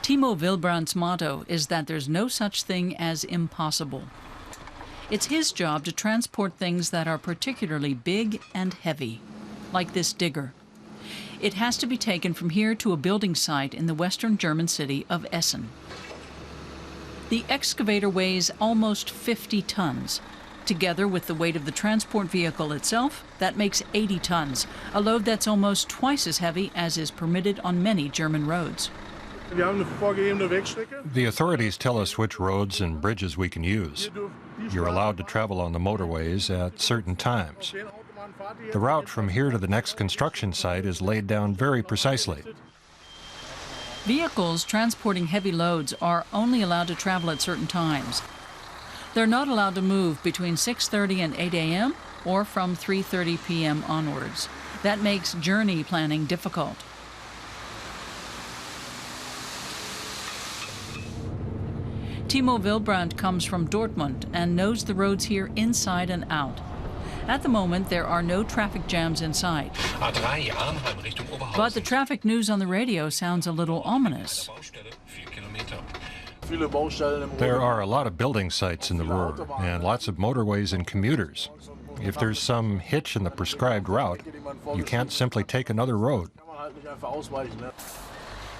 Timo Wilbrandt's motto is that there's no such thing as impossible. It's his job to transport things that are particularly big and heavy, like this digger. It has to be taken from here to a building site in the western German city of Essen. The excavator weighs almost 50 tons. Together with the weight of the transport vehicle itself, that makes 80 tons, a load that's almost twice as heavy as is permitted on many German roads. The authorities tell us which roads and bridges we can use. You're allowed to travel on the motorways at certain times. The route from here to the next construction site is laid down very precisely. Vehicles transporting heavy loads are only allowed to travel at certain times. They're not allowed to move between 6:30 and 8 a.m. or from 3:30 p.m. onwards. That makes journey planning difficult. Timo Wilbrandt comes from Dortmund and knows the roads here inside and out. At the moment, there are no traffic jams in sight. But the traffic news on the radio sounds a little ominous. There are a lot of building sites in the Ruhr and lots of motorways and commuters. If there's some hitch in the prescribed route, you can't simply take another road.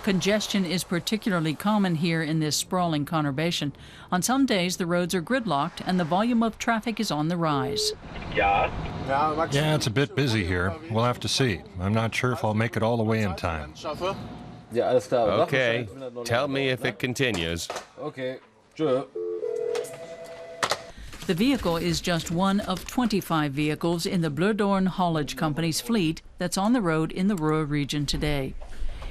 Congestion is particularly common here in this sprawling conurbation. On some days, the roads are gridlocked and the volume of traffic is on the rise. Yeah, it's a bit busy here. We'll have to see. I'm not sure if I'll make it all the way in time. Okay, tell me if it continues. Okay. The vehicle is just one of 25 vehicles in the Blödorn Haulage Company's fleet that's on the road in the Ruhr region today.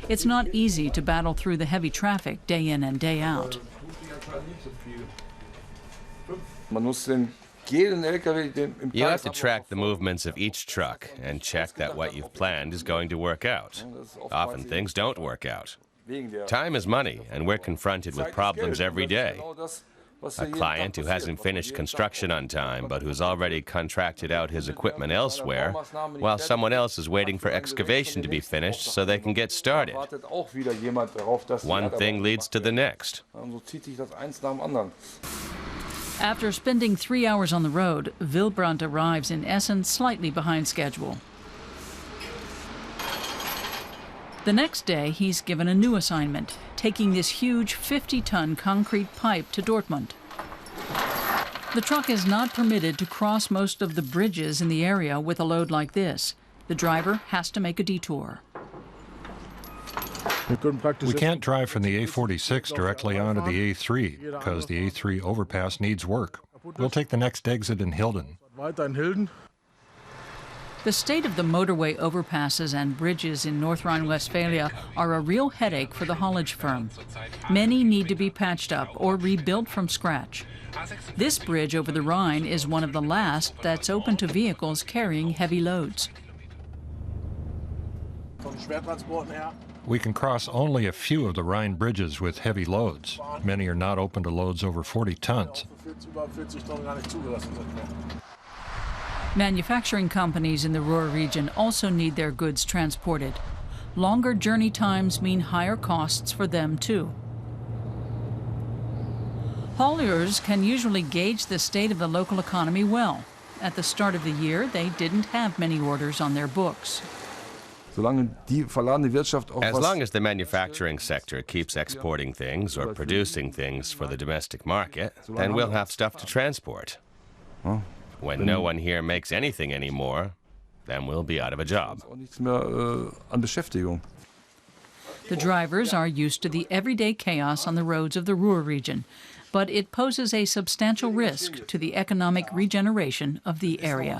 It's not easy to battle through the heavy traffic day in and day out. You have to track the movements of each truck and check that what you've planned is going to work out. Often things don't work out. Time is money, and we're confronted with problems every day. A client who hasn't finished construction on time, but who's already contracted out his equipment elsewhere, while someone else is waiting for excavation to be finished so they can get started. One thing leads to the next. After spending 3 hours on the road, Wilbrandt arrives in Essen slightly behind schedule. The next day, he's given a new assignment, taking this huge 50-ton concrete pipe to Dortmund. The truck is not permitted to cross most of the bridges in the area with a load like this. The driver has to make a detour. We can't drive from the A46 directly onto the A3 because the A3 overpass needs work. We'll take the next exit in Hilden. The state of the motorway overpasses and bridges in North Rhine-Westphalia are a real headache for the haulage firm. Many need to be patched up or rebuilt from scratch. This bridge over the Rhine is one of the last that's open to vehicles carrying heavy loads. We can cross only a few of the Rhine bridges with heavy loads. Many are not open to loads over 40 tons. Manufacturing companies in the Ruhr region also need their goods transported. Longer journey times mean higher costs for them, too. Hauliers can usually gauge the state of the local economy well. At the start of the year, they didn't have many orders on their books. As long as the manufacturing sector keeps exporting things or producing things for the domestic market, then we'll have stuff to transport. When no one here makes anything anymore, then we'll be out of a job. The drivers are used to the everyday chaos on the roads of the Ruhr region, but it poses a substantial risk to the economic regeneration of the area.